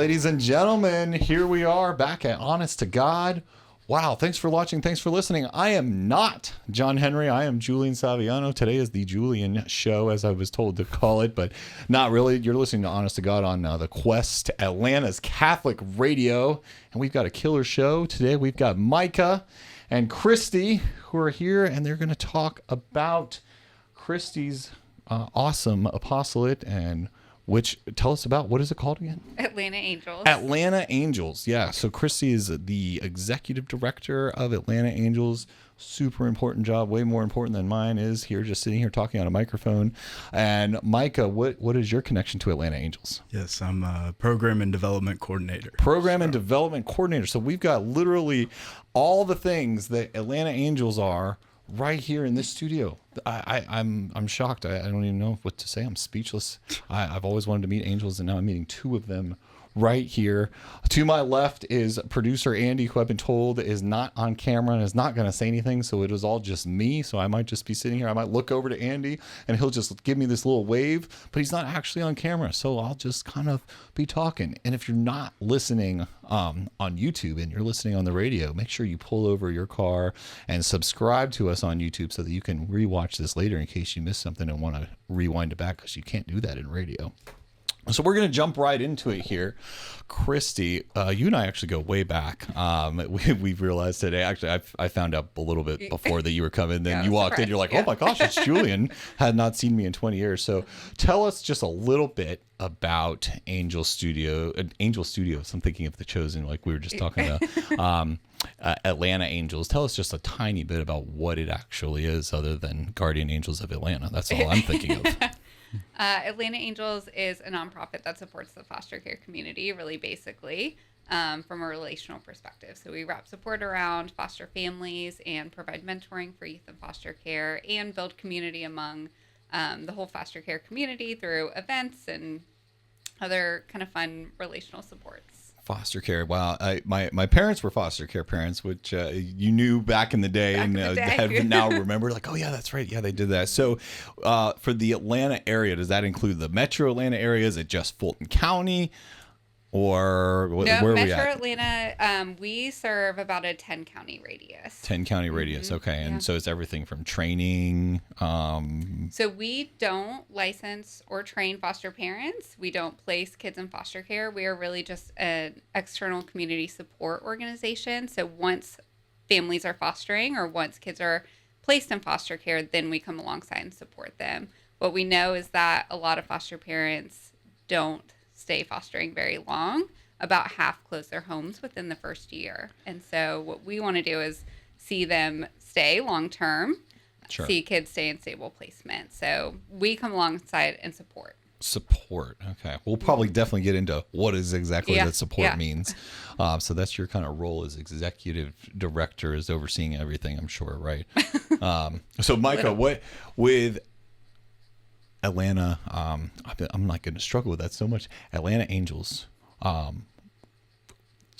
ladies and gentlemen, here we are back at Honest to God. Wow, thanks for watching. Thanks for listening. I am not John Henry. I am Julian Saviano. Today is the Julian Show, as I was told to call it, but not really. You're listening to Honest to God on the Quest, Atlanta's Catholic Radio, and we've got a killer show. Today we've got Micah and Christy who are here, and they're going to talk about Christy's awesome apostolate and tell us about, what is it called again? Atlanta Angels. Atlanta Angels, yeah. So Christy is the executive director of Atlanta Angels. Super important job, way more important than mine is here, just sitting here talking on a microphone. And Micah, what is your connection to Atlanta Angels? Yes, I'm a program and development coordinator. And development coordinator. So we've got literally all the things that Atlanta Angels are right here in this studio. I'm shocked. I don't even know what to say. I'm speechless. I've always wanted to meet angels, and now I'm meeting two of them right here. To my left is producer Andy, who I've been told is not on camera and is not going to say anything, so it is all just me. So I might just be sitting here. I might look over to Andy, and he'll just give me this little wave, but he's not actually on camera, so I'll just kind of be talking. And if you're not listening on YouTube and you're listening on the radio, make sure you pull over your car and subscribe to us on YouTube so that you can rewatch this later in case you missed something and want to rewind it back, because you can't do that in radio. So we're going to jump right into it here. Christy, you and I actually go way back. We've realized today, actually, I found out a little bit before that you were coming. Then you walked in, you're like, oh my gosh, it's Julian. Had not seen me in 20 years. So tell us just a little bit about Angel Studios. I'm thinking of The Chosen, like we were just talking about. Atlanta Angels. Tell us just a tiny bit about what it actually is, other than Guardian Angels of Atlanta. That's all I'm thinking of. Atlanta Angels is a nonprofit that supports the foster care community, really basically, from a relational perspective. So we wrap support around foster families and provide mentoring for youth in foster care and build community among the whole foster care community through events and other kind of fun relational supports. Foster care. Wow. My parents were foster care parents, which you knew back in the day, have now remembered, like, oh yeah, that's right. Yeah, they did that. So for the Atlanta area, does that include the metro Atlanta area? Is it just Fulton County? Or where are we at? Metro Atlanta, we serve about a 10-county radius. 10-county radius, okay. And so it's everything from training. So we don't license or train foster parents. We don't place kids in foster care. We are really just an external community support organization. So once families are fostering or once kids are placed in foster care, then we come alongside and support them. What we know is that a lot of foster parents don't stay fostering very long. About half close their homes within the first year. And so what we want to do is see them stay long term, see kids stay in stable placement. So we come alongside and support. Okay. We'll probably definitely get into what is exactly that support means. So that's your kind of role as executive director, is overseeing everything, I'm sure, right? So Micah, what with Atlanta, I'm not going to struggle with that so much. Atlanta Angels. Let's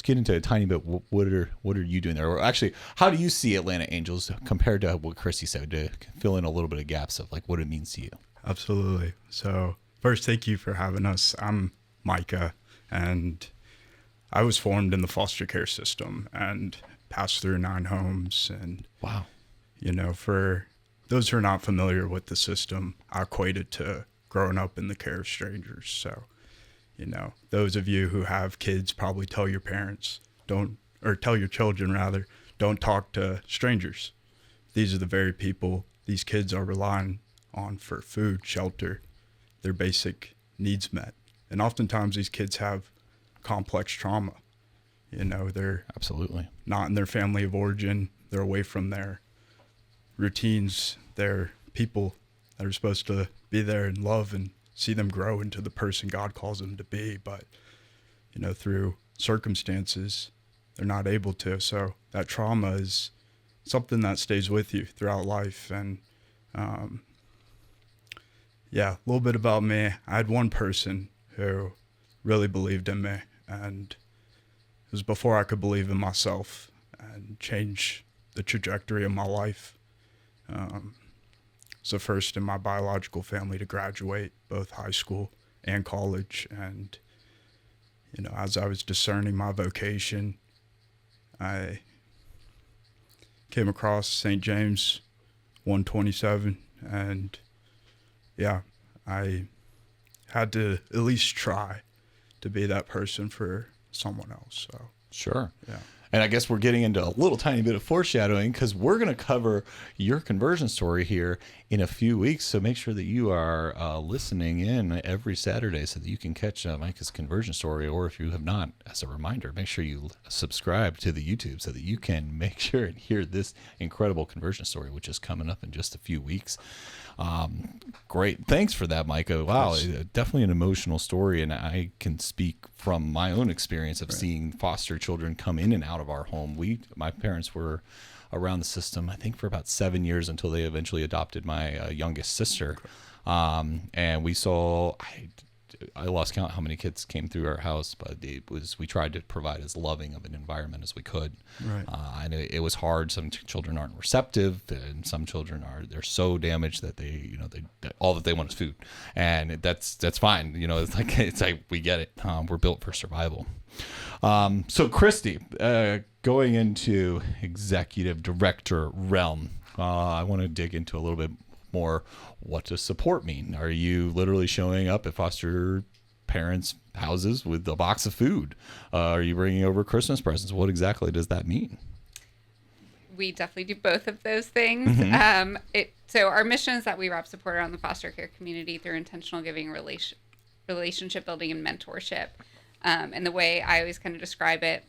get into a tiny bit. What are you doing there? Or actually, how do you see Atlanta Angels compared to what Christy said, to fill in a little bit of gaps of like what it means to you? Absolutely. So first, thank you for having us. I'm Micah, and I was formed in the foster care system and passed through 9 homes. And wow, for those who are not familiar with the system, I equate it to growing up in the care of strangers. So, those of you who have kids probably tell your parents, tell your children rather, don't talk to strangers. These are the very people these kids are relying on for food, shelter, their basic needs met. And oftentimes these kids have complex trauma. They're absolutely not in their family of origin. They're away from their routines, they're people that are supposed to be there and love and see them grow into the person God calls them to be. But, through circumstances, they're not able to. So that trauma is something that stays with you throughout life. And, a little bit about me. I had one person who really believed in me, and it was before I could believe in myself and change the trajectory of my life. So first in my biological family to graduate both high school and college. And, as I was discerning my vocation, I came across St. James 127, and yeah, I had to at least try to be that person for someone else. So Sure. yeah. And I guess we're getting into a little tiny bit of foreshadowing because we're going to cover your conversion story here in a few weeks. So make sure that you are listening in every Saturday so that you can catch Micah's conversion story. Or if you have not, as a reminder, make sure you subscribe to the YouTube so that you can make sure and hear this incredible conversion story, which is coming up in just a few weeks. Great. Thanks for that, Micah. Wow. Definitely an emotional story. And I can speak from my own experience of seeing foster children come in and out of our home. My parents were around the system, I think, for about 7 years until they eventually adopted my youngest sister. And we saw, I lost count how many kids came through our house, but we tried to provide as loving of an environment as we could. Right. And it was hard. Some children aren't receptive, and some children they're so damaged that they all that they want is food, and that's fine. It's like we get it. We're built for survival. So Christy, going into executive director realm, I want to dig into a little bit more. What does support mean? Are you literally showing up at foster parents' houses with a box of food? Are you bringing over Christmas presents? What exactly does that mean? We definitely do both of those things. So our mission is that we wrap support around the foster care community through intentional giving, relationship building, and mentorship. And the way I always kind of describe it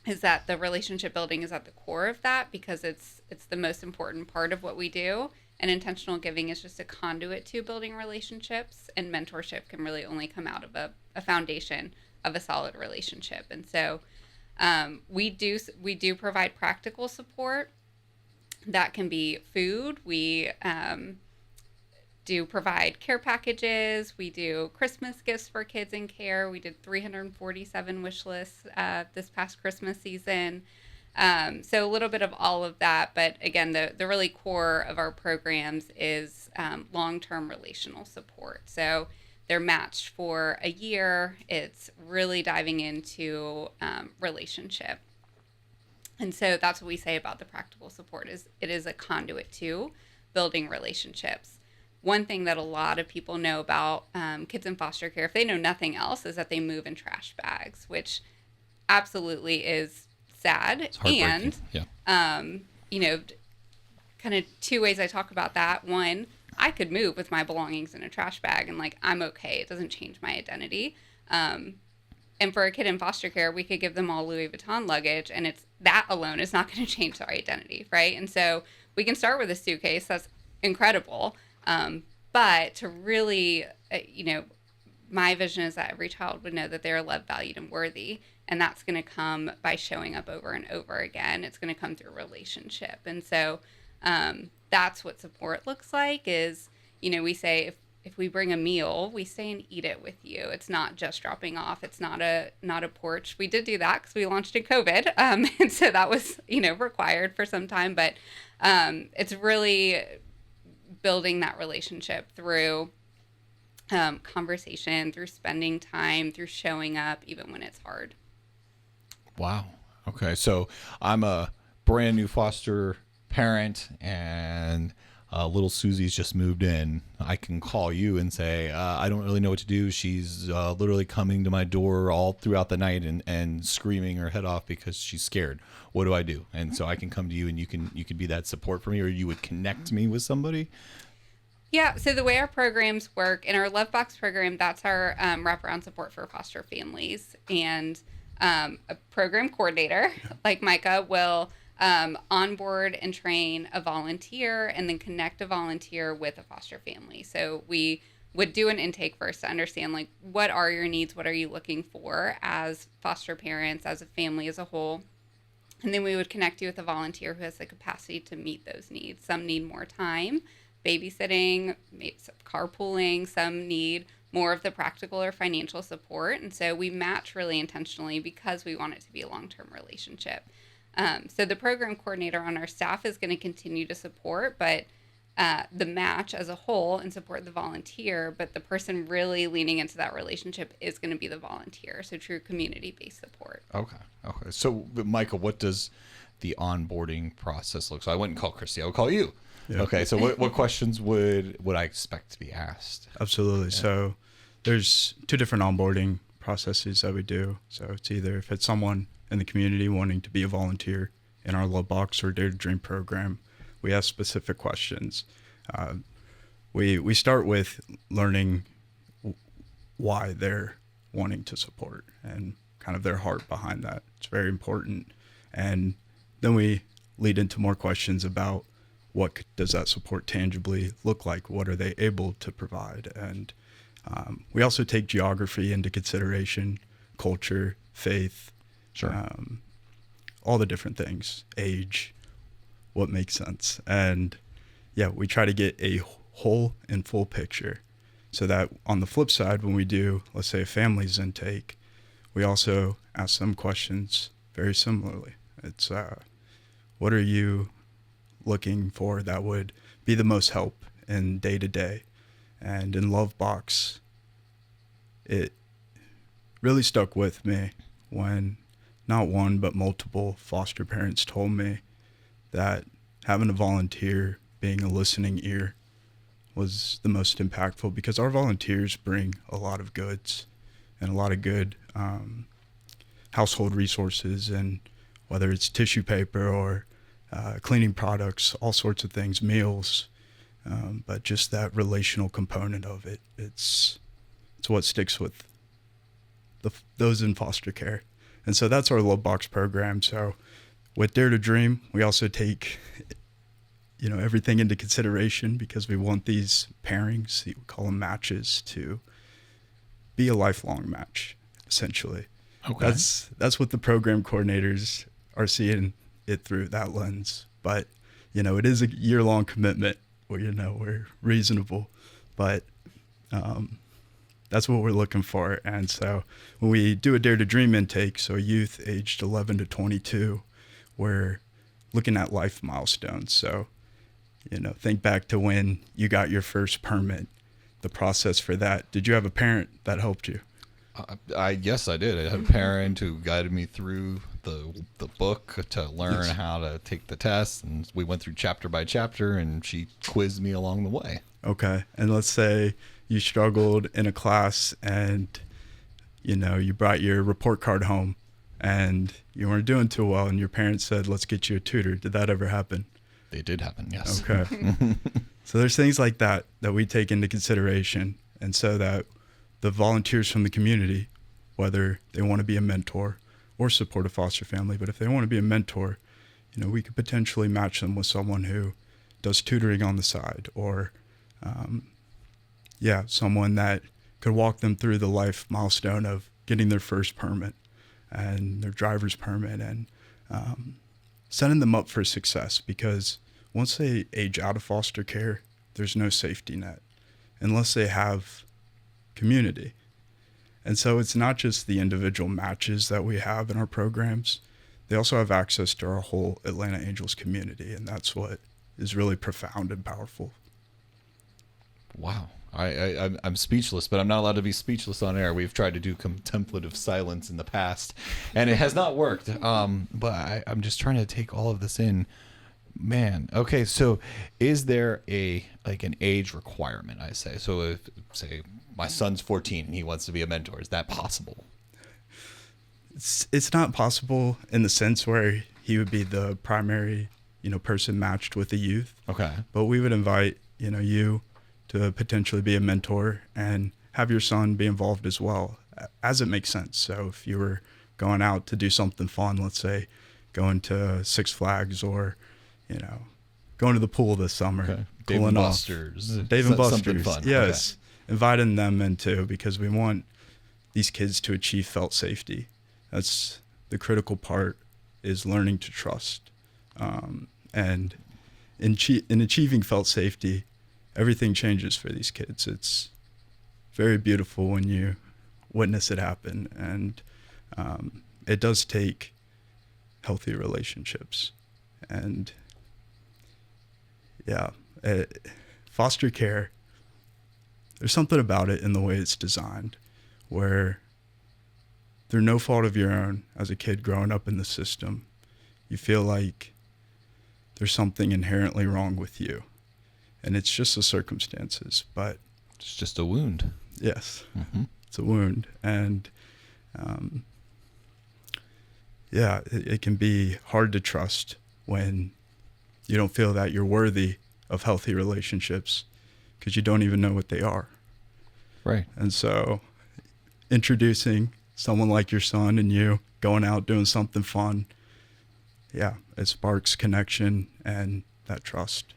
is that the relationship building is at the core of that because it's the most important part of what we do. And intentional giving is just a conduit to building relationships, and mentorship can really only come out of a foundation of a solid relationship. And so we do provide practical support. That can be food. We do provide care packages. We do Christmas gifts for kids in care. We did 347 wish lists this past Christmas season. So a little bit of all of that, but again, the really core of our programs is long-term relational support. So they're matched for a year. It's really diving into relationship. And so that's what we say about the practical support is it is a conduit to building relationships. One thing that a lot of people know about kids in foster care, if they know nothing else, is that they move in trash bags, which absolutely is sad. And, kind of two ways I talk about that. One, I could move with my belongings in a trash bag and I'm okay. It doesn't change my identity. And for a kid in foster care, we could give them all Louis Vuitton luggage, and that alone is not going to change their identity, right? And so we can start with a suitcase. That's incredible. But to really, my vision is that every child would know that they're loved, valued, and worthy. And that's going to come by showing up over and over again. It's going to come through relationship. And so that's what support looks like is, we say if we bring a meal, we stay and eat it with you. It's not just dropping off. It's not a porch. We did do that because we launched in COVID. And so that was, required for some time. But it's really building that relationship through conversation, through spending time, through showing up, even when it's hard. Wow. Okay. So I'm a brand new foster parent and little Susie's just moved in. I can call you and say, I don't really know what to do. She's literally coming to my door all throughout the night and screaming her head off because she's scared. What do I do? And so I can come to you and you can be that support for me, or you would connect me with somebody. Yeah, so the way our programs work, in our Love Box program, that's our wraparound support for foster families. And a program coordinator, like Micah, will onboard and train a volunteer and then connect a volunteer with a foster family. So we would do an intake first to understand, what are your needs? What are you looking for as foster parents, as a family as a whole? And then we would connect you with a volunteer who has the capacity to meet those needs. Some need more time, babysitting, maybe some carpooling. Some need more of the practical or financial support. And so we match really intentionally because we want it to be a long-term relationship. So the program coordinator on our staff is going to continue to support, but the match as a whole and support the volunteer, but the person really leaning into that relationship is going to be the volunteer. So true community-based support. Okay. Okay. So, but Michael, what does the onboarding process look? So I wouldn't call Christy. I would call you. Yeah. Okay. So what questions would I expect to be asked? Absolutely. So there's two different onboarding processes that we do. So it's either if it's someone in the community wanting to be a volunteer in our Love Box or Dare to Dream program, we ask specific questions. We start with learning why they're wanting to support and kind of their heart behind that. It's very important. And then we lead into more questions about what does that support tangibly look like? What are they able to provide? And we also take geography into consideration, culture, faith, Sure. all the different things, age, what makes sense. And yeah, we try to get a whole and full picture so that on the flip side, when we do, let's say, a family's intake, we also ask them questions very similarly. It's what are you looking for that would be the most help in day to day? And in Love Box, it really stuck with me when not one but multiple foster parents told me that having a volunteer, being a listening ear, was the most impactful, because our volunteers bring a lot of goods and a lot of good household resources, and whether it's tissue paper or cleaning products, all sorts of things, meals, but just that relational component of it, it's what sticks with those in foster care. And so that's our Love Box program. So with Dare to Dream, we also take everything into consideration, because we want these pairings, we call them matches, to be a lifelong match, essentially. Okay. That's what the program coordinators are seeing it through that lens. But it is a year-long commitment where we're reasonable, but that's what we're looking for. And so when we do a Dare to Dream intake, so youth aged 11 to 22, we're looking at life milestones. So think back to when you got your first permit, the process for that. Did you have a parent that helped you? Yes, I did. I had a parent who guided me through the book to learn how to take the test, and we went through chapter by chapter, and she quizzed me along the way. Okay. And let's say you struggled in a class and you brought your report card home and you weren't doing too well, and your parents said, let's get you a tutor. Did that ever happen? They did happen, yes. Okay. So there's things like that we take into consideration, and so that the volunteers from the community, whether they want to be a mentor or support a foster family, but if they want to be a mentor, we could potentially match them with someone who does tutoring on the side, or someone that could walk them through the life milestone of getting their first permit and their driver's permit, and setting them up for success. Because once they age out of foster care, there's no safety net unless they have community. And so it's not just the individual matches that we have in our programs. They also have access to our whole Atlanta Angels community, and that's what is really profound and powerful. Wow. I'm speechless, but I'm not allowed to be speechless on air. We've tried to do contemplative silence in the past, and it has not worked. But I'm just trying to take all of this in. Man, okay, so is there an age requirement, I say? So if, say, my son's 14 and he wants to be a mentor, is that possible? It's not possible in the sense where he would be the primary, person matched with the youth. Okay. But we would invite, you to potentially be a mentor and have your son be involved as well, as it makes sense. So if you were going out to do something fun, let's say going to Six Flags, or, going to the pool this summer, Okay. Dave and Buster's. Dave and Buster's. Something fun. Yes. Okay. Inviting them in too, because we want these kids to achieve felt safety. That's the critical part, is learning to trust. And in achieving felt safety, everything changes for these kids. It's very beautiful when you witness it happen. And it does take healthy relationships. And foster care, there's something about it in the way it's designed where through no fault of your own as a kid growing up in the system, you feel like there's something inherently wrong with you. And it's just the circumstances, but It's just a wound. yes, Mm-hmm. it's a wound. And yeah, it can be hard to trust when you don't feel that you're worthy of healthy relationships because you don't even know what they are. Right. And so introducing someone like your son and you going out doing something fun, yeah, it sparks connection and that trust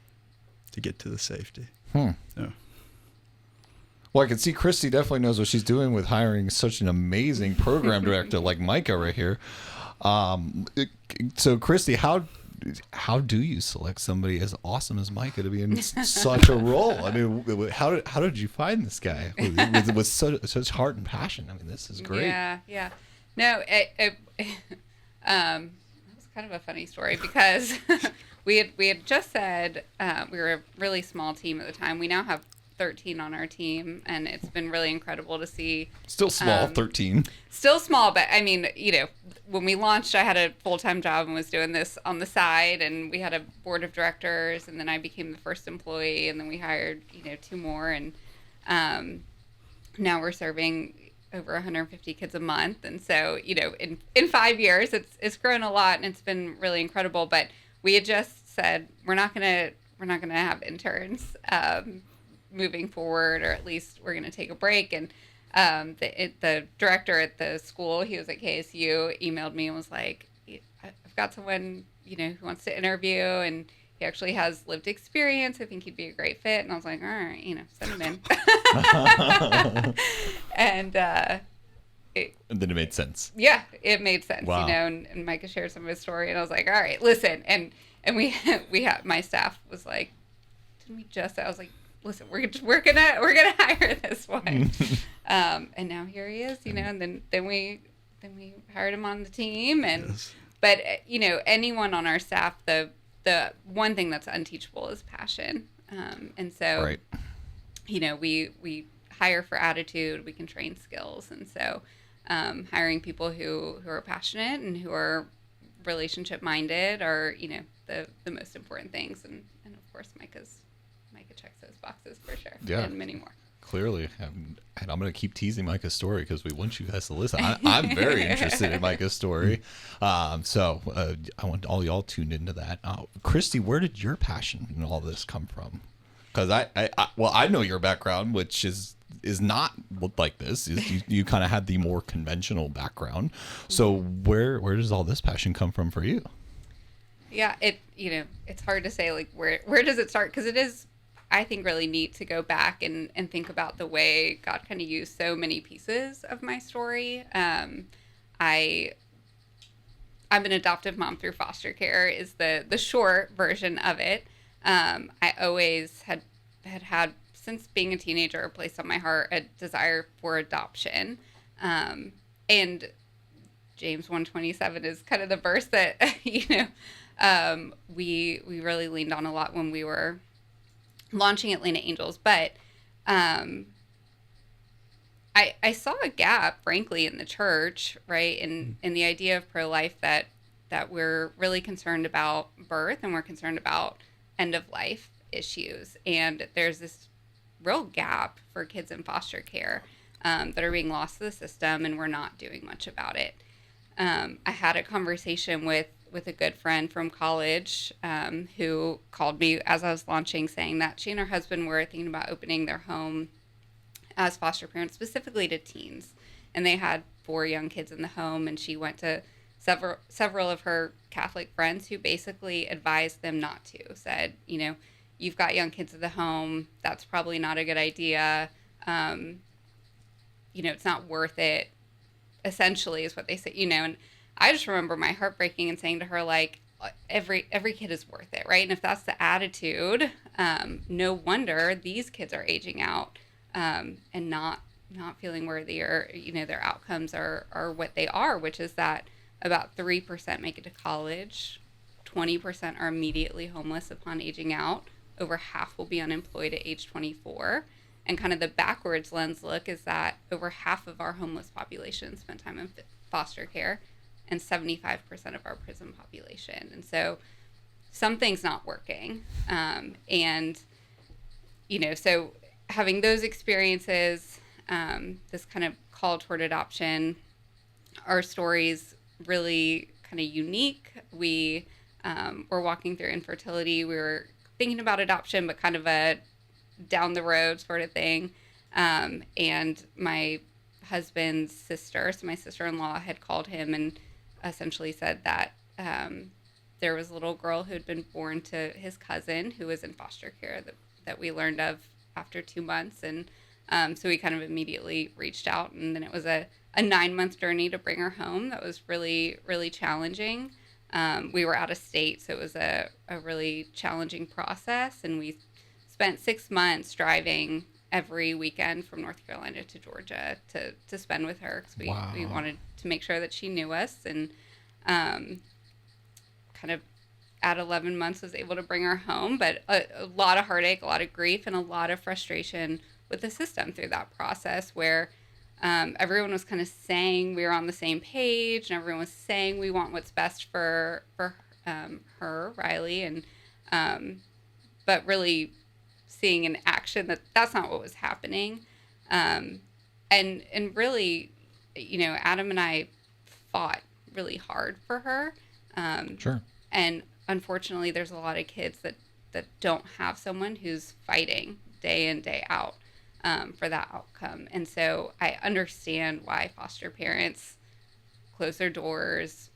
to get to the safety. Hmm. Yeah. Well, I can see Christy definitely knows what she's doing with hiring such an amazing program director like Micah right here. So Christy, how do you select somebody as awesome as Micah to be in such a role? I mean, how did you find this guy with such heart and passion? I mean, this is great. Yeah. No, it that was kind of a funny story because we had just said we were a really small team at the time. We now have 13 on our team, and it's been really incredible to see. Still small, 13. Still small, but I mean, when we launched, I had a full-time job and was doing this on the side, and we had a board of directors, and then I became the first employee, and then we hired, 2 more, and now we're serving over 150 kids a month. And so, in 5 years, it's grown a lot, and it's been really incredible. But we had just said we're not gonna have interns moving forward, or at least we're gonna take a break. And the director at the school, he was at KSU, emailed me and was like, I've got someone, who wants to interview, and he actually has lived experience. I think he'd be a great fit. And I was like, all right, send him in. And And then it made sense. Yeah, it made sense, Wow. and Micah shared some of his story, and I was like, all right, listen. And we had, my staff was like, didn't we just, I was like, listen, we're gonna hire this one. And now here he is, and then we hired him on the team. And Yes. but anyone on our staff, the one thing that's unteachable is passion. And so Right. we hire for attitude, we can train skills. And so hiring people who are passionate and who are relationship minded are the most important things. And of course Micah checks those boxes for sure. Yeah. And many more. Clearly, and I'm going to keep teasing Micah's story because we want you guys to listen. I'm very interested in Micah's story. So I want all y'all tuned into that. Christy, where did your passion in all this come from? Because I know your background, which is not like this. You kind of had the more conventional background. So where does all this passion come from for you? Yeah, it's hard to say like where does it start, because it is, I think, really neat to go back and think about the way God kind of used so many pieces of my story. I'm an adoptive mom through foster care is the short version of it. I always had since being a teenager placed on my heart a desire for adoption. And James 1:27 is kind of the verse that we really leaned on a lot when we were launching Atlanta Angels. But I saw a gap, frankly, in the church, right? In the idea of pro-life, that we're really concerned about birth, and we're concerned about end of life issues. And there's this real gap for kids in foster care that are being lost to the system, and we're not doing much about it. I had a conversation with a good friend from college who called me as I was launching, saying that she and her husband were thinking about opening their home as foster parents, specifically to teens. And they had 4 young kids in the home, and she went to several of her Catholic friends who basically advised them not to, said, you've got young kids at the home, that's probably not a good idea. It's not worth it, essentially, is what they say, and I just remember my heart breaking and saying to her, like, every kid is worth it, right? And if that's the attitude, no wonder these kids are aging out and not feeling worthy, or their outcomes are what they are, which is that about 3% make it to college, 20% are immediately homeless upon aging out, over half will be unemployed at age 24. And kind of the backwards lens look is that over half of our homeless population spent time in foster care, and 75% of our prison population. And so something's not working. And, so having those experiences, this kind of call toward adoption, our story's really kind of unique. We were walking through infertility. We were thinking about adoption, but kind of a down the road sort of thing. And my husband's sister, so my sister-in-law, had called him and essentially said that there was a little girl who had been born to his cousin who was in foster care that we learned of after 2 months. And so we kind of immediately reached out, and then it was a 9-month journey to bring her home. That was really, really challenging. We were out of state, so it was a really challenging process. And we spent 6 months driving every weekend from North Carolina to Georgia to spend with her, because we wanted to make sure that she knew us. And kind of at 11 months was able to bring her home, but a lot of heartache, a lot of grief, and a lot of frustration with the system through that process, where everyone was kind of saying we were on the same page, and everyone was saying we want what's best for her, Riley, and but really seeing in action that that's not what was happening. And really, Adam and I fought really hard for her. Sure. And unfortunately, there's a lot of kids that don't have someone who's fighting day in, day out for that outcome. And so I understand why foster parents close their doors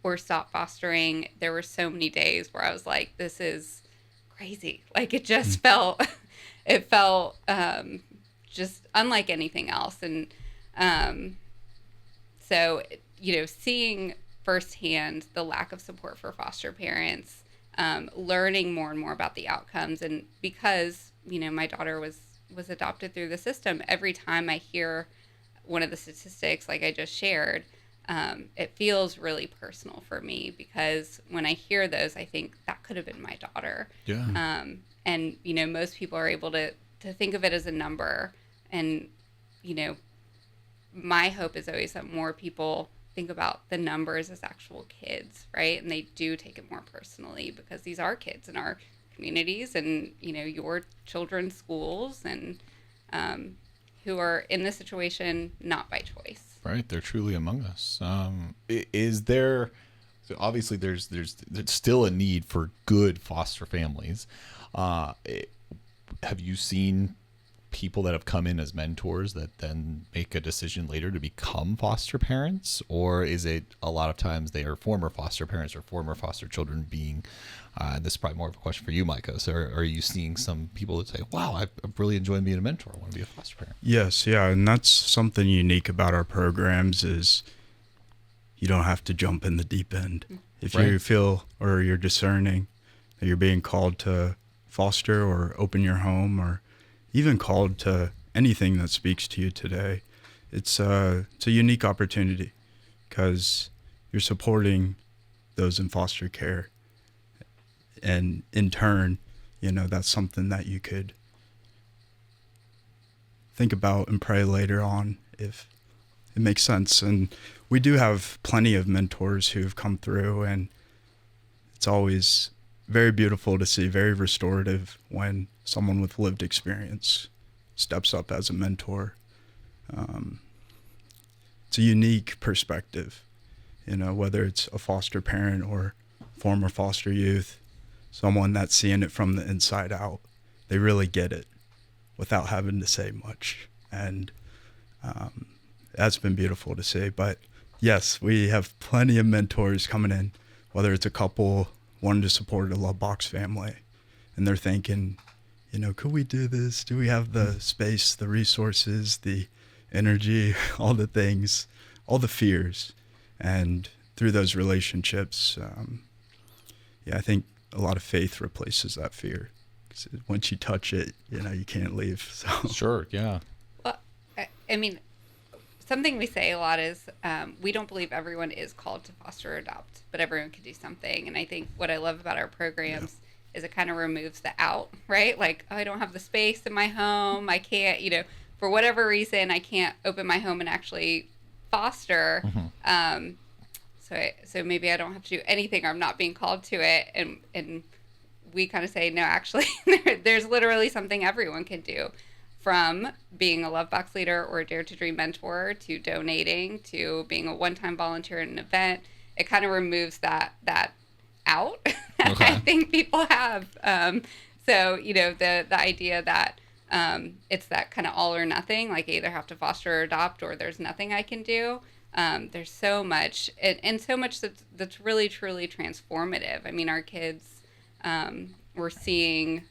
or stop fostering. There were so many days where I was like, this is crazy. Like, it just felt just unlike anything else. And so, seeing firsthand the lack of support for foster parents, learning more and more about the outcomes. And because, my daughter was adopted through the system, every time I hear one of the statistics like I just shared, it feels really personal for me, because when I hear those, I think that could have been my daughter. Yeah. And, most people are able to think of it as a number. And, my hope is always that more people think about the numbers as actual kids, right? And they do take it more personally, because these are kids in our communities and, your children's schools, and who are in this situation not by choice. Right. They're truly among us. Is there, so obviously there's still a need for good foster families. Have you seen people that have come in as mentors that then make a decision later to become foster parents? Or is it a lot of times they are former foster parents or former foster children being, this is probably more of a question for you, Micah. So are you seeing some people that say, wow, I'm really enjoying being a mentor, I want to be a foster parent? Yes, yeah, and that's something unique about our programs is you don't have to jump in the deep end. If Right. you feel or you're discerning that you're being called to foster or open your home, or even called to anything that speaks to you today, it's a unique opportunity, because you're supporting those in foster care. And in turn, that's something that you could think about and pray later on if it makes sense. And we do have plenty of mentors who've come through, and it's always very beautiful to see, very restorative when someone with lived experience steps up as a mentor. It's a unique perspective, whether it's a foster parent or former foster youth, someone that's seeing it from the inside out. They really get it without having to say much. And that's been beautiful to see. But yes, we have plenty of mentors coming in, whether it's a couple wanting to support a love box family, and they're thinking, could we do this? Do we have the space, the resources, the energy, all the things, all the fears? And through those relationships, I think a lot of faith replaces that fear. 'Cause once you touch it, you can't leave. So Sure. Yeah. Well, I mean, something we say a lot is we don't believe everyone is called to foster or adopt, but everyone can do something. And I think what I love about our programs is it kind of removes the out, right? Like, oh, I don't have the space in my home. I can't, for whatever reason, I can't open my home and actually foster. So maybe I don't have to do anything, or I'm not being called to it. And we kind of say, no, actually, there's literally something everyone can do, from being a Love Box leader or a Dare to Dream mentor, to donating, to being a one-time volunteer in an event. It kind of removes that out that Okay. I think people have. So, the idea that it's that kind of all or nothing, like I either have to foster or adopt, or there's nothing I can do. There's so much, and so much that's really, truly transformative. I mean, our kids, we're seeing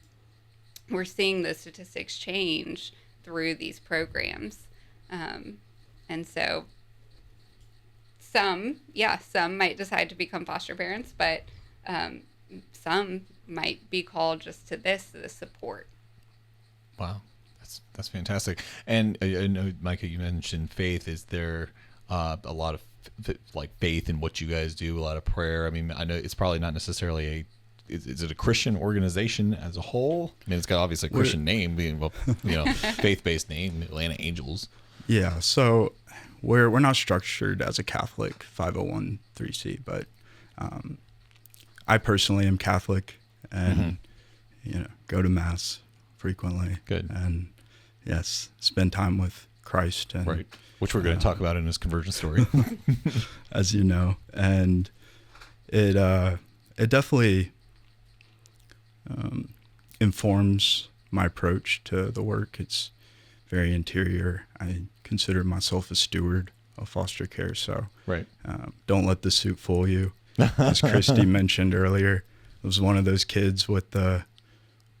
the statistics change through these programs. And so some might decide to become foster parents, but some might be called just to this support. Wow, that's fantastic. And I know, Micah, you mentioned faith. Is there a lot of faith in what you guys do? A lot of prayer. I mean, I know it's probably not necessarily is it a Christian organization as a whole? I mean, it's got obviously a Christian name, being faith-based name, Atlanta Angels. Yeah, so we're not structured as a Catholic 501(c), but I personally am Catholic and go to mass frequently. Good. And yes, spend time with Christ, and Right, which we're going to talk about in his conversion story. as you know, and it definitely informs my approach to the work. It's very interior. I consider myself a steward of foster care, so Right. don't let the suit fool you. As Christy mentioned earlier, I was one of those kids with the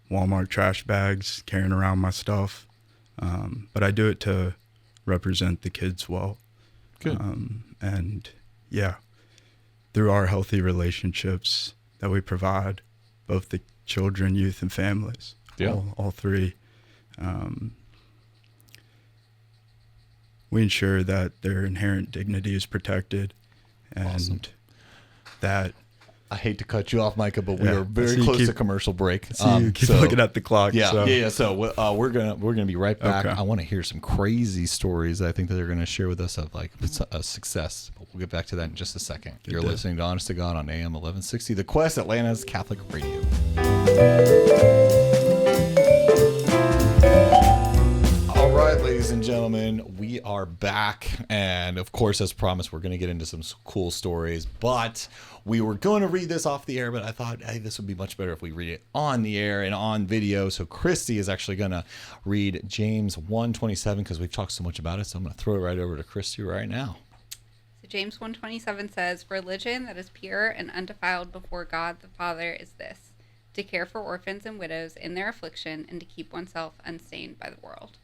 Walmart trash bags carrying around my stuff, but I do it to represent the kids well. Good. And yeah, through our healthy relationships that we provide, both the children, youth, and families, Yeah. all three, we ensure that their inherent dignity is protected, and Awesome. that I hate to cut you off, Micah, but we Yeah, are very I see you close keep- to commercial break. you keep looking at the clock. Yeah, so. yeah. So we're gonna be right back. Okay. I want to hear some crazy stories. I think that they're gonna share with us of a success. But we'll get back to that in just a second. You're deal. listening to Honest to God on AM 1160, The Quest, Atlanta's Catholic Radio. All right, ladies and gentlemen, we are back, and of course, as promised, we're going to get into some cool stories. But we were going to read this off the air, but I thought, hey, this would be much better if we read it on the air and on video. So Christy is actually going to read James 1:27 because we've talked so much about it. So I'm going to throw it right over to Christy right now. So James 1:27 says, "Religion that is pure and undefiled before God the Father is this: to care for orphans and widows in their affliction, and to keep oneself unstained by the world."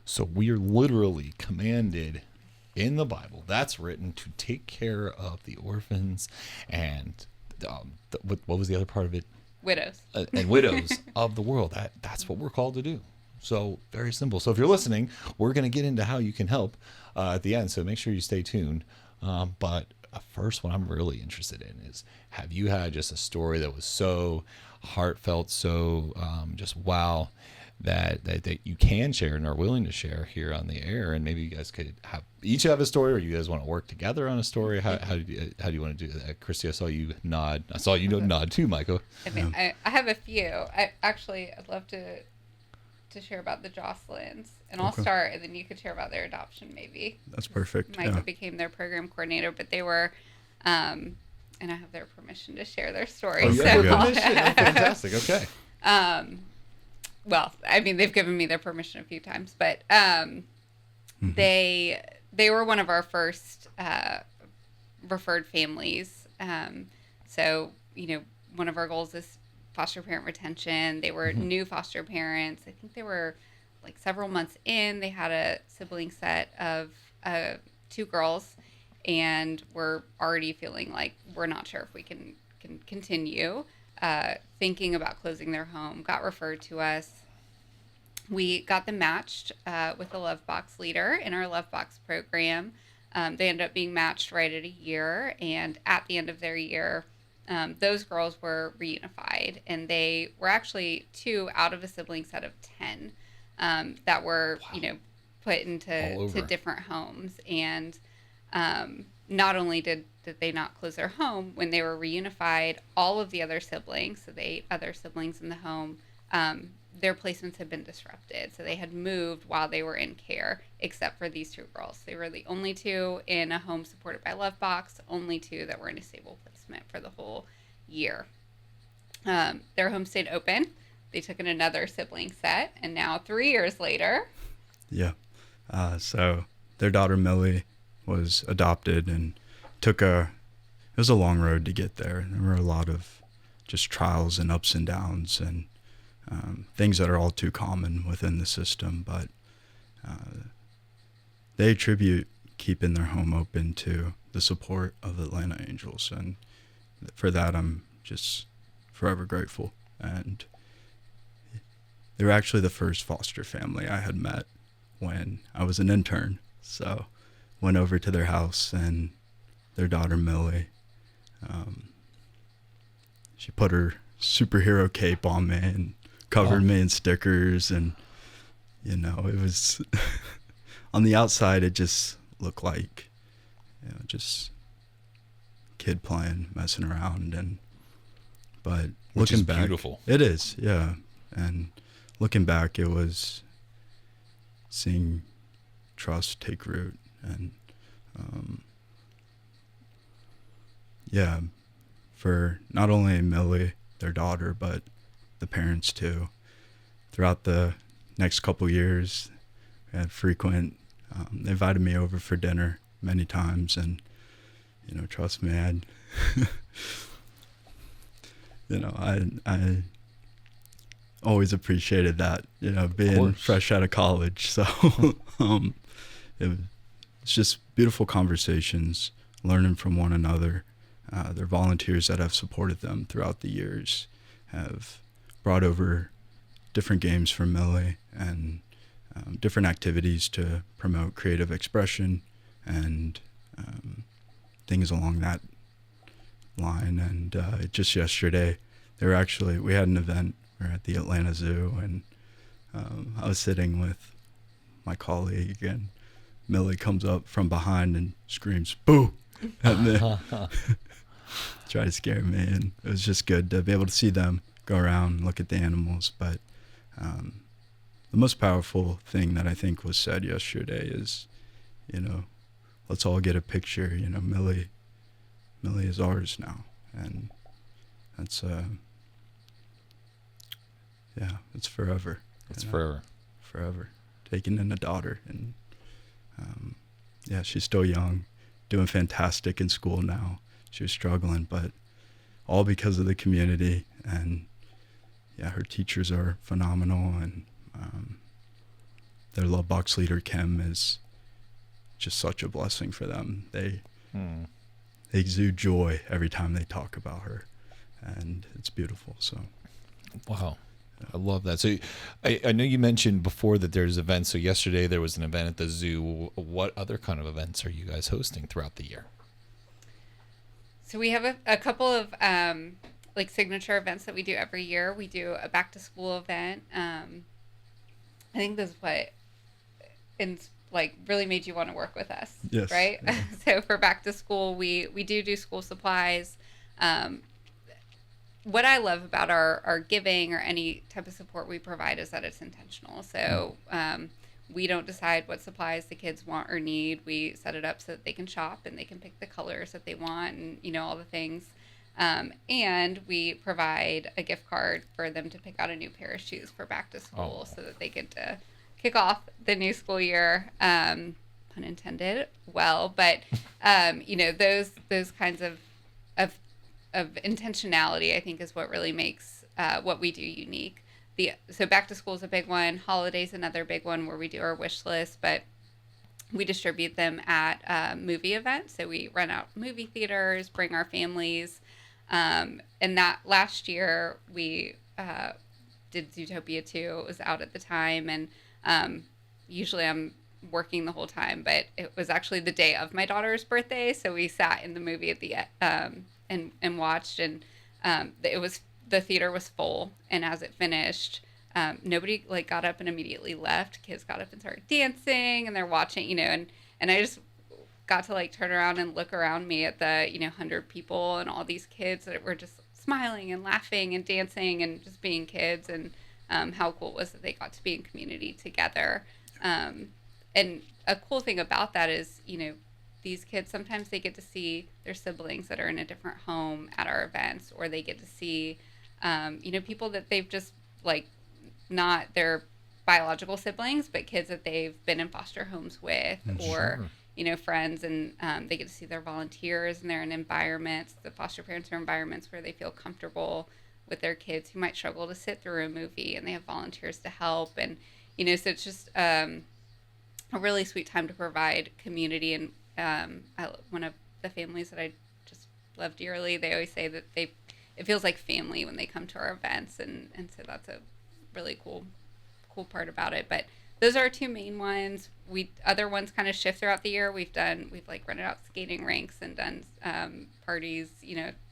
So we are literally commanded in the Bible, that's written, to take care of the orphans and what was the other part of it? Widows. And widows of the world. That's what we're called to do. So very simple. So if you're listening, we're going to get into how you can help at the end. So make sure you stay tuned. But first, what I'm really interested in is, have you had just a story that was so heartfelt, so just wow, that you can share and are willing to share here on the air? And maybe you guys could each have a story, or you guys want to work together on a story. How do you want to do that? Christy, I saw you nod. I saw you nod too, Michael. I mean, I have a few. I'd love to share about the Jocelyn's, and I'll Okay. start, and then you could share about their adoption, maybe. That's perfect. Micah Yeah. became their program coordinator, but they were, and I have their permission to share their story. Oh, you so have your permission? Oh, fantastic. Okay. well, I mean, they've given me their permission a few times, but they were one of our first referred families. So, one of our goals is foster parent retention. They were new foster parents. I think they were like several months in. They had a sibling set of 2 girls, and we're already feeling like we're not sure if we can continue. Thinking about closing their home, got referred to us. We got them matched with a Love Box leader in our Love Box program. They ended up being matched right at a year, and at the end of their year, those girls were reunified, and they were actually 2 out of a sibling set of 10 that were, put into to different homes. And not only did they not close their home, when they were reunified, all of the other siblings, so the 8 other siblings in the home, their placements had been disrupted. So they had moved while they were in care, except for these 2 girls. They were the only 2 in a home supported by Love Box, only 2 that were in a stable placement for the whole year. Their home stayed open. They took in another sibling set, and now 3 years later. Yeah. So their daughter Millie was adopted, and it was a long road to get there. There were a lot of just trials and ups and downs, and things that are all too common within the system. But they attribute keeping their home open to the support of the Atlanta Angels, and for that I'm just forever grateful. And they were actually the first foster family I had met when I was an intern. So went over to their house, and their daughter Millie, she put her superhero cape on me and covered me in stickers, and it was on the outside it just looked like just kid playing, messing around, but Which looking is back, beautiful. It is, yeah. And looking back, it was seeing trust take root, and for not only Millie, their daughter, but the parents too. Throughout the next couple years, we had frequent. They invited me over for dinner many times, and trust me, I always appreciated that. Being fresh out of college, so it's just beautiful conversations, learning from one another. Their volunteers that have supported them throughout the years have brought over different games for Millie, and different activities to promote creative expression and things along that line. And just yesterday, we had an event. We were at the Atlanta Zoo, and I was sitting with my colleague, and Millie comes up from behind and screams, "Boo!" at me. Try to scare me, and it was just good to be able to see them go around and look at the animals. But the most powerful thing that I think was said yesterday is, let's all get a picture. Millie is ours now, and that's it's forever. It's forever. Taking in a daughter, and she's still young, doing fantastic in school now. She was struggling, but all because of the community. And her teachers are phenomenal, and their Love Box leader Kim is just such a blessing for them. They exude joy every time they talk about her, and it's beautiful. So wow, I love that. So I know you mentioned before that there's events. So yesterday there was an event at the zoo. What other kind of events are you guys hosting throughout the year? So we have a couple of signature events that we do every year. We do a back to school event. I think this is what really made you want to work with us. Yes. Right? Yeah. So for back to school, we do school supplies. What I love about our giving or any type of support we provide is that it's intentional. So we don't decide what supplies the kids want or need. We set it up so that they can shop and they can pick the colors that they want, and all the things. And we provide a gift card for them to pick out a new pair of shoes for back to school, so that they get to kick off the new school year, pun intended, well. But those kinds of intentionality, I think, is what really makes what we do unique. So back to school is a big one. Holidays another big one, where we do our wish list, but we distribute them at movie events. So we rent out movie theaters, bring our families. And that last year we did Zootopia 2. It was out at the time, and usually I'm working the whole time, but it was actually the day of my daughter's birthday. So we sat in the movie at the and watched, and the theater was full, and as it finished, nobody like got up and immediately left. Kids got up and started dancing, and they're watching, and I just got to like turn around and look around me at the 100 people and all these kids that were just smiling and laughing and dancing and just being kids, and how cool it was that they got to be in community together. And a cool thing about that is, these kids, sometimes they get to see their siblings that are in a different home at our events, or they get to see, people that they've just like, not their biological siblings, but kids that they've been in foster homes with, or, friends, and they get to see their volunteers, and they're in environments, the foster parents are in environments where they feel comfortable with their kids who might struggle to sit through a movie, and they have volunteers to help. And, so it's just a really sweet time to provide community. And one of the families that I just love dearly, they always say that it feels like family when they come to our events, and so that's a really cool part about it. But those are our two main ones. Other ones kind of shift throughout the year. We've like rented out skating rinks and done parties,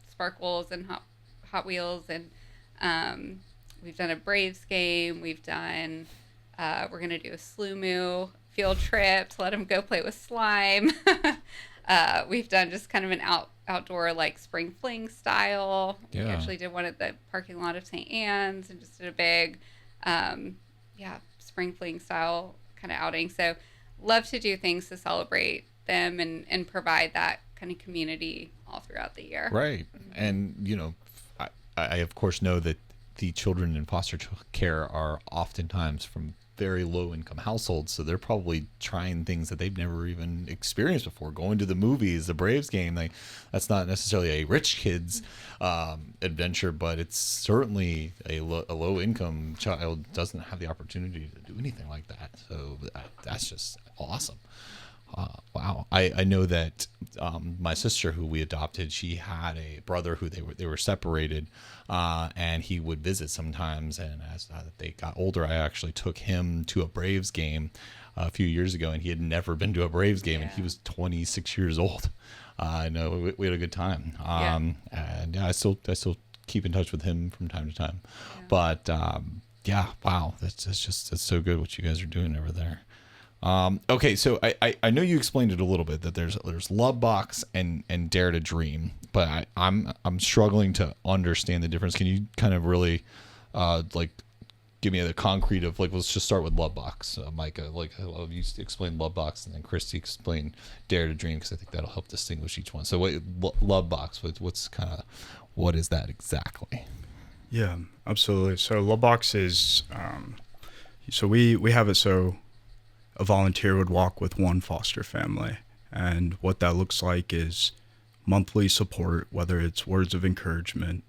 sparkles and Hot Wheels, and we've done a Braves game. We've done we're gonna do a Slumu field trip to let them go play with slime. We've done just kind of an outdoor like spring fling style. Yeah. We actually did one at the parking lot of St. Anne's and just did a big spring fling style kind of outing. So love to do things to celebrate them and provide that kind of community all throughout the year. Right. And, I of course know that the children in foster care are oftentimes from very low income households. So they're probably trying things that they've never even experienced before. Going to the movies, the Braves game, that's not necessarily a rich kid's adventure, but it's certainly a low income child doesn't have the opportunity to do anything like that. So that's just awesome. Wow. I know that my sister, who we adopted, she had a brother who they were separated, and he would visit sometimes. And as they got older, I actually took him to a Braves game a few years ago, and he had never been to a Braves game, and he was 26 years old. I know we had a good time. And I still keep in touch with him from time to time. Yeah. But wow, that's so good what you guys are doing over there. Okay, so I know you explained it a little bit, that there's Love Box and Dare to Dream, but I'm struggling to understand the difference. Can you kind of really give me the concrete of let's just start with Love Box, Micah. You explain Love Box, and then Christy explain Dare to Dream, because I think that'll help distinguish each one. So Love Box, what is that exactly? Yeah, absolutely. So Love Box is so we have it so a volunteer would walk with one foster family, and what that looks like is monthly support, whether it's words of encouragement,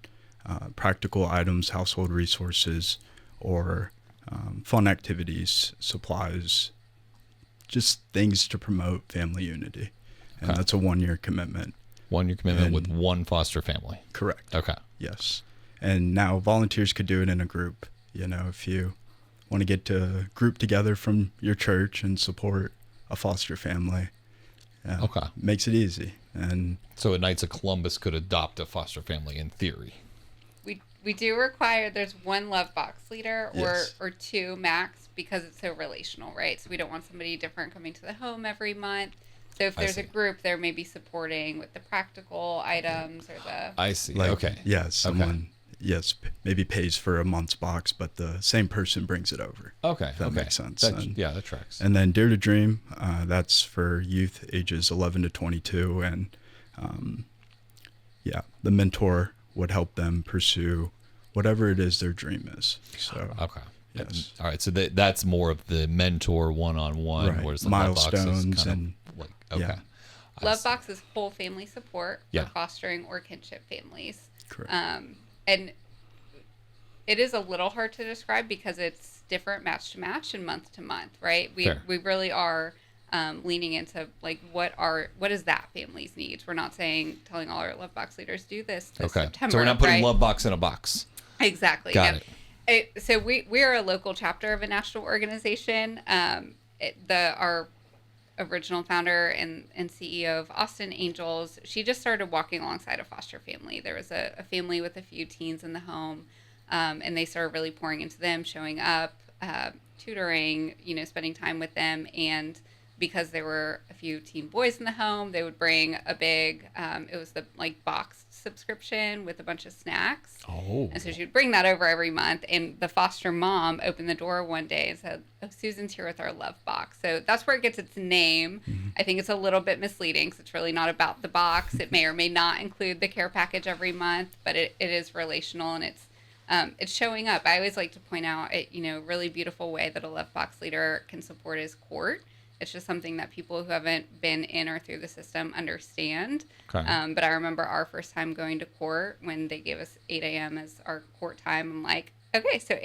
practical items, household resources, or fun activities, supplies, just things to promote family unity. And that's a 1-year commitment. 1-year commitment with one foster family. Correct. Okay. Yes. And now volunteers could do it in a group. If you want to get to group together from your church and support a foster family, makes it easy. And so a Knights of Columbus could adopt a foster family in theory. We do require there's one Love Box leader Yes. or two max, because it's so relational, right? So we don't want somebody different coming to the home every month. So if there's a group, there may be supporting with the practical items or the. I see. Okay. Yeah, someone. Yes, maybe pays for a month's box, but the same person brings it over. Okay. If that makes sense. That tracks. And then Dare to Dream, that's for youth ages 11 to 22. And the mentor would help them pursue whatever it is their dream is. So okay. Yes. All right. So that's more of the mentor one-on-one, right. whereas the milestones okay. Love Box is whole family support Yeah. for fostering or kinship families. Correct. And it is a little hard to describe because it's different match to match and month to month, right? We really are leaning into what is that family's needs. We're not telling all our Love Box leaders do this September. So we're not putting right? Love Box in a box. Exactly. Got it. So we are a local chapter of a national organization. Our original founder and CEO of Austin Angels, she just started walking alongside a foster family. There was a family with a few teens in the home, and they started really pouring into them, showing up, tutoring, spending time with them. And because there were a few teen boys in the home, they would bring a big, it was the box subscription with a bunch of snacks. Oh. And so she would bring that over every month. And the foster mom opened the door one day and said, "Oh, Susan's here with our love box." So that's where it gets its name. Mm-hmm. I think it's a little bit misleading because it's really not about the box. It may or may not include the care package every month, but it is relational, and it's showing up. I always like to point out, a really beautiful way that a love box leader can support is court. It's just something that people who haven't been in or through the system understand. Okay. But I remember our first time going to court when they gave us 8 a.m. as our court time. I'm like, okay, so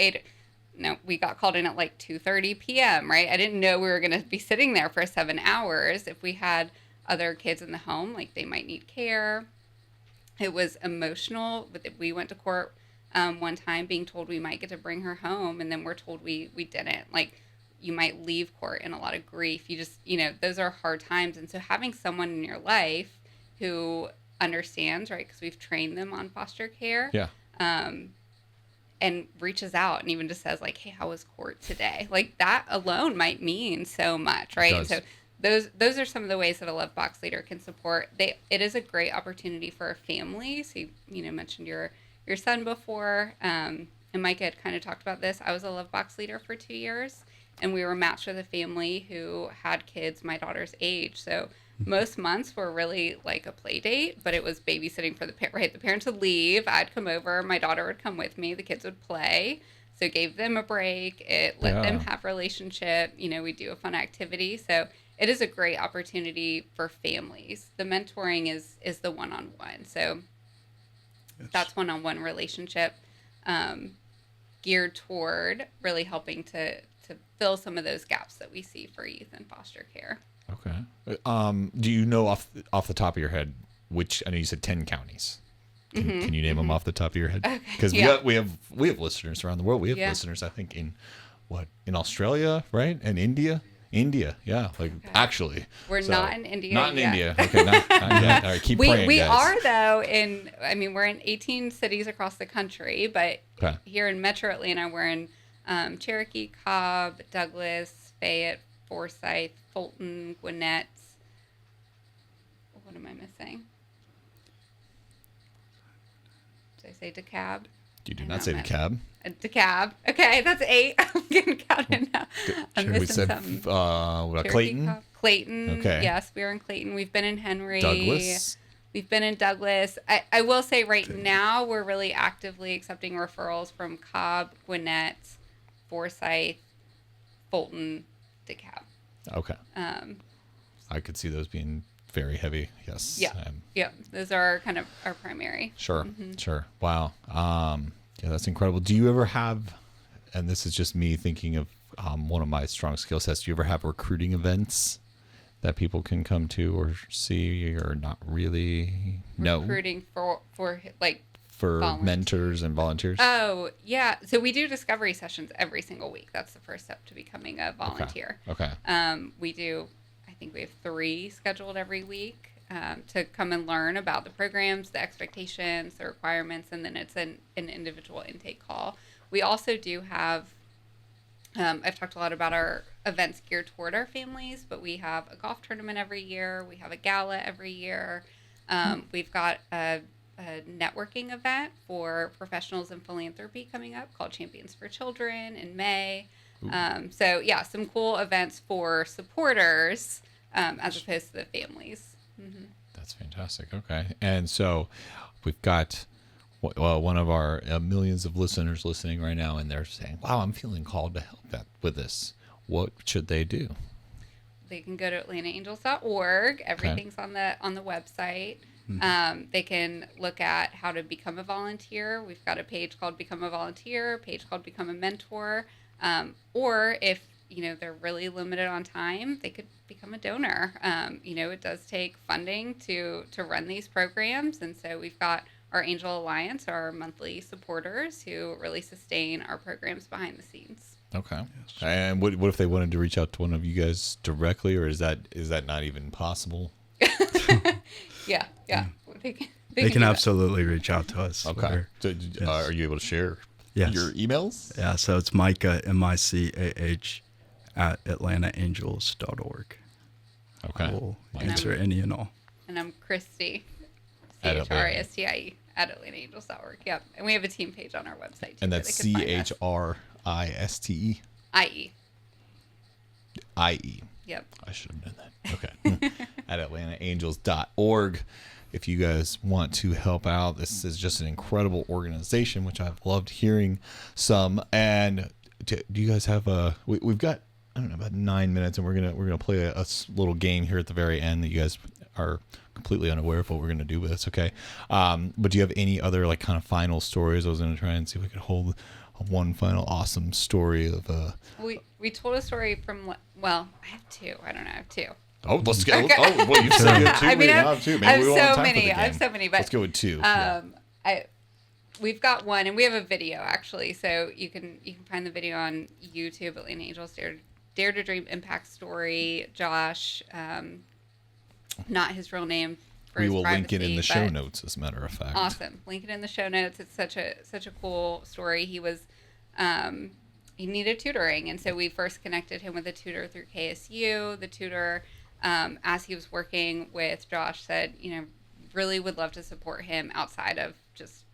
we got called in at 2:30 p.m., right? I didn't know we were going to be sitting there for 7 hours. If we had other kids in the home, they might need care. It was emotional. We went to court one time being told we might get to bring her home, and then we're told we didn't. You might leave court in a lot of grief. You just, those are hard times. And so having someone in your life who understands, right, because we've trained them on foster care, yeah, and reaches out and even just says, hey, how was court today? That alone might mean so much, right? And so those are some of the ways that a love box leader can support. It is a great opportunity for a family. So you mentioned your son before, and Micah had kind of talked about this. I was a love box leader for 2 years. And we were matched with a family who had kids my daughter's age. So most months were really like a play date, but it was babysitting for the parent. Right? The parents would leave. I'd come over. My daughter would come with me. The kids would play. So it gave them a break. It let them have relationship. We do a fun activity. So it is a great opportunity for families. The mentoring is the one-on-one. So that's one-on-one relationship geared toward really helping to fill some of those gaps that we see for youth in foster care. Okay. Do you know off the top of your head which? I know you said 10 counties. Can you name them off the top of your head? Because we have listeners around the world. We have listeners, I think, in Australia, right, and India. Yeah. Actually, we're not in India. Not in yet. India. Okay, not yet. All right, keep praying, we guys. are though we're in 18 cities across the country, but here in Metro Atlanta, we're in Cherokee, Cobb, Douglas, Fayette, Forsyth, Fulton, Gwinnett. What am I missing? Did I say DeKalb? You do not say DeKalb. DeKalb. Okay, that's 8. I'm getting counted now. I'm missing we said, something. Clayton? Cobb. Clayton. Okay. Yes, we are in Clayton. We've been in Henry. Douglas. We've been in Douglas. I will say right now we're really actively accepting referrals from Cobb, Gwinnett, Forsyth, Fulton, DeKalb. Okay. I could see those being very heavy. Yes. Yeah. Yeah. Those are kind of our primary. Sure. Mm-hmm. Sure. Wow. Yeah, that's incredible. Do you ever have, and this is just me thinking of one of my strong skill sets, do you ever have recruiting events that people can come to or see, or not really? Recruiting for mentors and volunteers? Oh, yeah. So we do discovery sessions every single week. That's the first step to becoming a volunteer. Okay. We do, I think we have 3 scheduled every week to come and learn about the programs, the expectations, the requirements, and then it's an individual intake call. We also do have, I've talked a lot about our events geared toward our families, but we have a golf tournament every year. We have a gala every year. We've got a networking event for professionals in philanthropy coming up called Champions for Children in May. So yeah, some cool events for supporters as opposed to the families. Mm-hmm. That's fantastic. Okay. And so we've got one of our millions of listeners listening right now, and they're saying, wow, I'm feeling called to help with this. What should they do? They can go to atlantaangels.org. Everything's on the website. Mm-hmm. They can look at how to become a volunteer. We've got a page called Become a Volunteer, a page called Become a Mentor. Or if they're really limited on time, they could become a donor. It does take funding to run these programs, and so we've got our Angel Alliance, our monthly supporters who really sustain our programs behind the scenes. Okay. And what if they wanted to reach out to one of you guys directly, or is that not even possible? Yeah. They can do that. absolutely reach out to us. Okay. So, Yes. are you able to share Yes. your emails? Yeah, so it's Micah, MICAH, at atlantaangels.org. Okay. I will Micah. answer any and all. And I'm Christy, At CHRISTIE, at atlantaangels.org. Yep. And we have a team page on our website, too. And where that's they can find us. CHRISTE. IE. IE. Yep. I should have known that. Okay. At atlantaangels.org. If you guys want to help out, this is just an incredible organization, which I've loved hearing some. And do you guys have we've got, I don't know, about 9 minutes, and we're gonna play a little game here at the very end that you guys are completely unaware of what we're gonna do with this. Okay. But do you have any other like kind of final stories? I was gonna try and see if we could hold one final awesome story of We told a story from, well, I have two. I don't know. I have two. Oh, let's go. Okay. Oh, well, you said you have two. I mean, we I have two. I Maybe have we won't have so time for the many. I have game. so many. But Let's go with two. Yeah. We've got one, and we have a video actually, so you can find the video on YouTube. Atlanta Angels Dare to Dream Impact Story. Josh, not his real name. For We his will link it in privacy, the show but notes, as a matter of fact. Awesome. Link it in the show notes. It's such a cool story. He was he needed tutoring, and so we first connected him with a tutor through KSU. The tutor, as he was working with Josh, said, really would love to support him outside of just,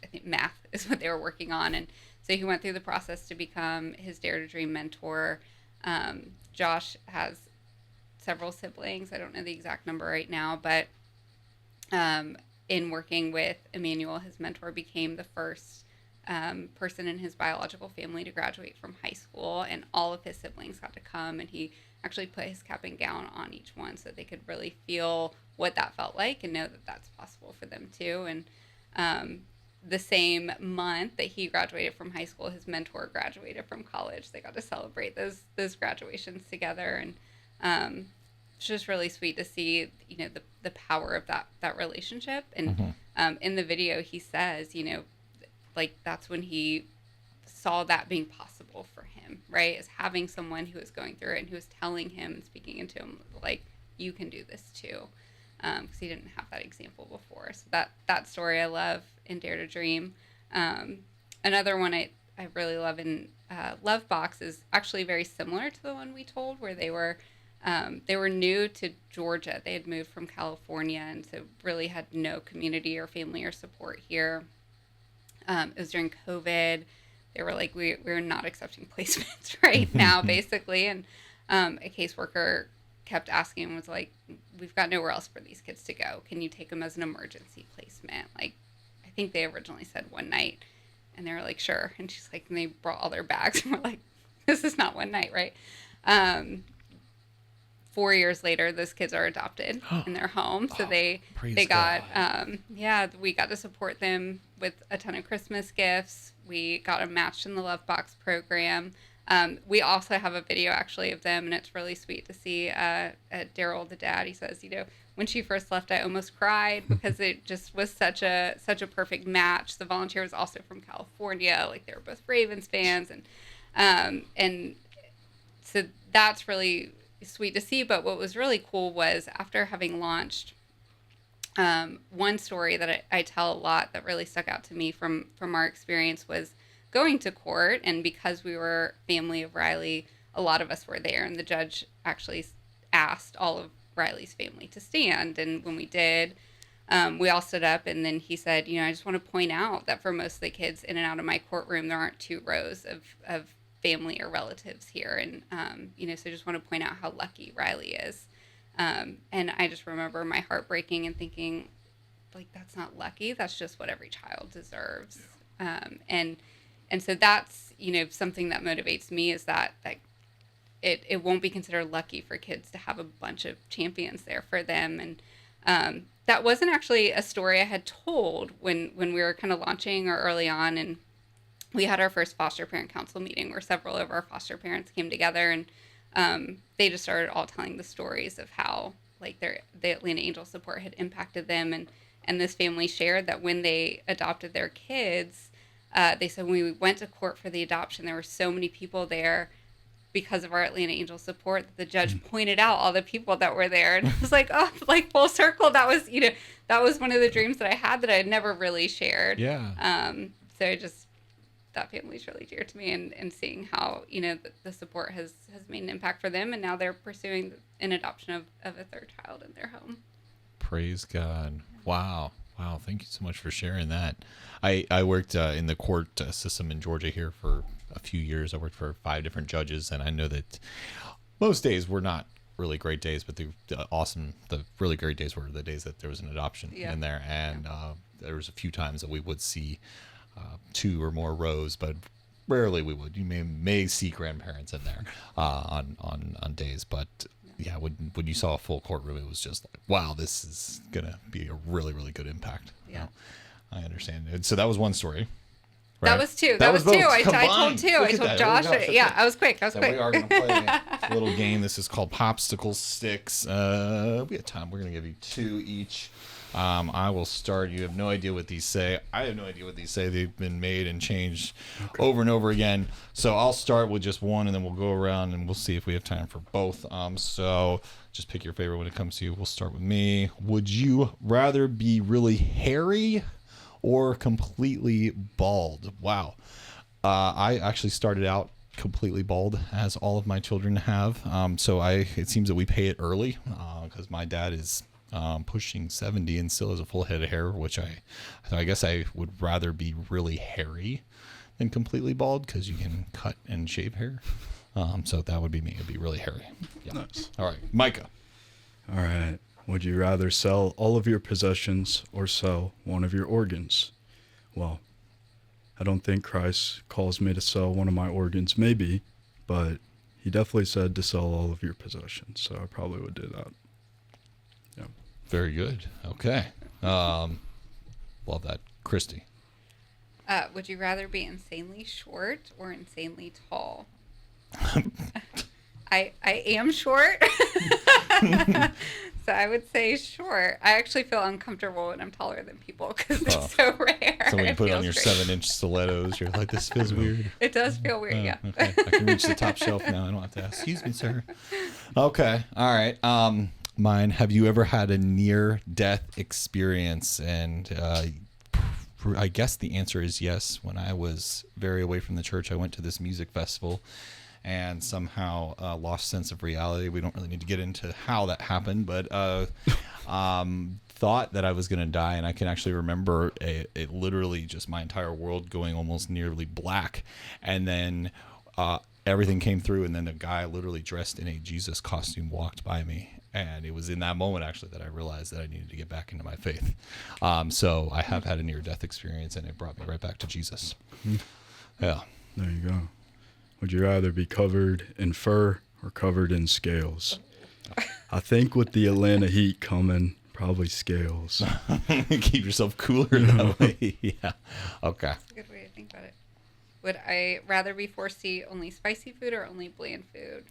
I think math is what they were working on. And so he went through the process to become his Dare to Dream mentor. Josh has several siblings. I don't know the exact number right now, but in working with Emmanuel, his mentor became the first person in his biological family to graduate from high school, and all of his siblings got to come, and he actually put his cap and gown on each one so they could really feel what that felt like and know that that's possible for them too. And the same month that he graduated from high school, his mentor graduated from college. They got to celebrate those graduations together, and it's just really sweet to see, the power of that relationship. And in the video, he says, like that's when he saw that being possible for him, right? Is having someone who is going through it and who is telling him and speaking into him, like, you can do this too. Because he didn't have that example before. So that story I love in Dare to Dream. Another one I really love in Love Box is actually very similar to the one we told, where they were new to Georgia. They had moved from California, and so really had no community or family or support here. It was during COVID. They were like, we're not accepting placements right now, basically. And a caseworker kept asking and was like, we've got nowhere else for these kids to go. Can you take them as an emergency placement? Like, I think they originally said one night. And they were like, sure. And she's like, and they brought all their bags. And we're like, this is not one night, right? 4 years later, those kids are adopted in their home. So they got, we got to support them with a ton of Christmas gifts. We got them matched in the Love Box program. We also have a video actually of them, and it's really sweet to see Daryl, the dad. He says, when she first left, I almost cried because it just was such a perfect match. The volunteer was also from California. Like, they were both Ravens fans. And so that's really sweet to see. But what was really cool was, after having launched, one story that I tell a lot that really stuck out to me from our experience was going to court. And because we were family of Riley, a lot of us were there, and the judge actually asked all of Riley's family to stand. And when we did, we all stood up, and then he said, I just want to point out that for most of the kids in and out of my courtroom, there aren't 2 rows of family or relatives here. And, so I just want to point out how lucky Riley is. And I just remember my heart breaking and thinking, like, that's not lucky. That's just what every child deserves. Yeah. And so that's, something that motivates me, is that it won't be considered lucky for kids to have a bunch of champions there for them. And that wasn't actually a story I had told when we were kind of launching or early on. And we had our first foster parent council meeting where several of our foster parents came together, and they just started all telling the stories of how, like, the Atlanta Angel support had impacted them. And this family shared that when they adopted their kids, they said when we went to court for the adoption, there were so many people there because of our Atlanta Angels support that the judge pointed out all the people that were there. And I was like, oh, like full circle. That was, that was one of the dreams that I had that I had never really shared. Yeah. So that family's really dear to me, and seeing how, the support has made an impact for them. And now they're pursuing an adoption of a third child in their home. Praise God. Wow. Thank you so much for sharing that. I worked in the court system in Georgia here for a few years. I worked for 5 different judges, and I know that most days were not really great days, but the really great days were the days that there was an adoption in there. And there was a few times that we would see 2 or more rows, but rarely we would. You may see grandparents in there on days, but yeah, when you saw a full courtroom, it was just like, wow, this is gonna be a really, really good impact. Yeah, I understand. And so that was one story. Right? That was 2. That was 2. I told 2. I told Josh. I was quick. We are going to play a little game. This is called Popsicle Sticks. We have time. We're going to give you 2 each. I will start. You have no idea what these say. I have no idea what these say. They've been made and changed over and over again. So I'll start with just one, and then we'll go around, and we'll see if we have time for both. So just pick your favorite when it comes to you. We'll start with me. Would you rather be really hairy or completely bald? Wow. I actually started out completely bald, as all of my children have. So it seems that we pay it early, because my dad is pushing 70 and still has a full head of hair, which I guess I would rather be really hairy than completely bald, because you can cut and shave hair. So that would be me. It'd be really hairy. Yeah. Nice. All right, Micah. All right. Would you rather sell all of your possessions or sell one of your organs? Well, I don't think Christ calls me to sell one of my organs, maybe, but he definitely said to sell all of your possessions, so I probably would do that. Yeah. Very good. Okay. Love that. Christy. Would you rather be insanely short or insanely tall? I am short. So I would say short. I actually feel uncomfortable when I'm taller than people because it's so rare. So when you It put on feels your great. 7-inch stilettos, you're like, this feels weird. It does feel weird, yeah. Okay. I can reach the top shelf now. I don't have to ask, excuse me, sir. Okay. All right. Mine. Have you ever had a near-death experience? And I guess the answer is yes. When I was very away from the church, I went to this music festival and somehow lost sense of reality. We don't really need to get into how that happened, but thought that I was going to die. And I can actually remember it literally just my entire world going almost nearly black. And then everything came through, and then a guy literally dressed in a Jesus costume walked by me. And it was in that moment, actually, that I realized that I needed to get back into my faith. So I have had a near-death experience, and it brought me right back to Jesus. Yeah. There you go. Would you rather be covered in fur or covered in scales? I think with the Atlanta heat coming, probably scales. Keep yourself cooler that way. Yeah. Okay. That's a good way to think about it. Would I rather be forced to eat only spicy food or only bland food?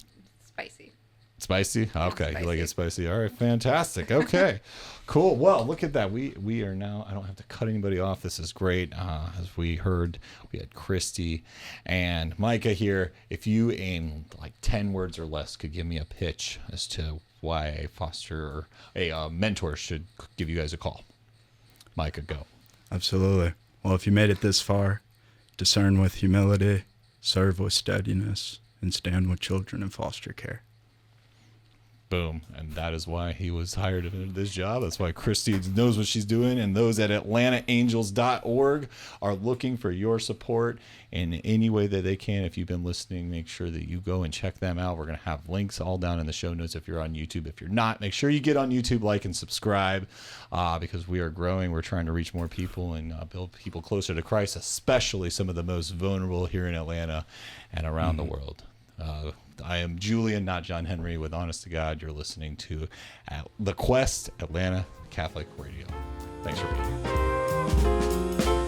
Spicy. Spicy? Okay. You like it Spicy. spicy. All right. Fantastic. Okay. Cool. Well, look at that. We are now, I don't have to cut anybody off. This is great. As we heard, we had Christy and Micah here. If you, in like 10 words or less, could give me a pitch as to why a foster or a mentor should give you guys a call. Micah, go. Absolutely. Well, if you made it this far, discern with humility, serve with steadiness, and stand with children in foster care. Boom. And that is why he was hired into this job. That's why Christy knows what she's doing. And those at AtlantaAngels.org are looking for your support in any way that they can. If you've been listening, make sure that you go and check them out. We're going to have links all down in the show notes if you're on YouTube. If you're not, make sure you get on YouTube, like and subscribe, because we are growing. We're trying to reach more people and build people closer to Christ, especially some of the most vulnerable here in Atlanta and around the world. I am Julian, not John Henry, with Honest to God. You're listening to The Quest, Atlanta Catholic Radio. Thanks for being here.